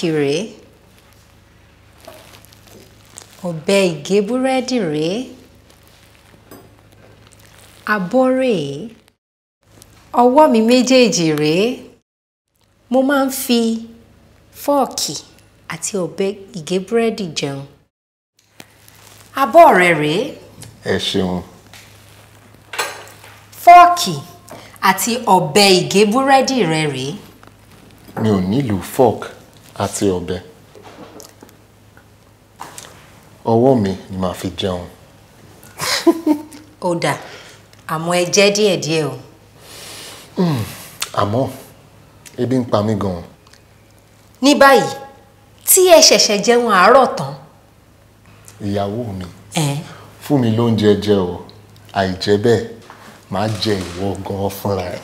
fọ́ọ̀kì rèé. Ọ̀bẹ ìgé búrẹ́dì rèé. Abọ́ rèé. Ọwọ́ mi méjèèjì rèé. Mo máa ń fi fọ́ọ̀kì àti ọ̀bẹ ìgé búrẹ́dì jẹun. Abọ́ rẹ rèé. Ẹ ṣeun. Fọ́ọ̀kì àti ọ̀bẹ ìgé búrẹ́dì rẹ rèé. Mi ò nílò fork àti ọ̀bẹ. Ọwọ́ mi ni màá fi jẹun. Ó dà, àmọ́ ẹ jẹ díẹ̀díẹ̀ o. Àmọ́ ebi ń pa mí gan-an. Ní báyìí tí ẹ ṣẹ̀ṣẹ̀ jẹun àárọ̀ tán. Ìyàwó mi fún mi lóúnjẹ jẹ o, àìjẹ́ bẹ́ẹ̀ máa jẹ ìwọ gan-an fúnra ẹ̀.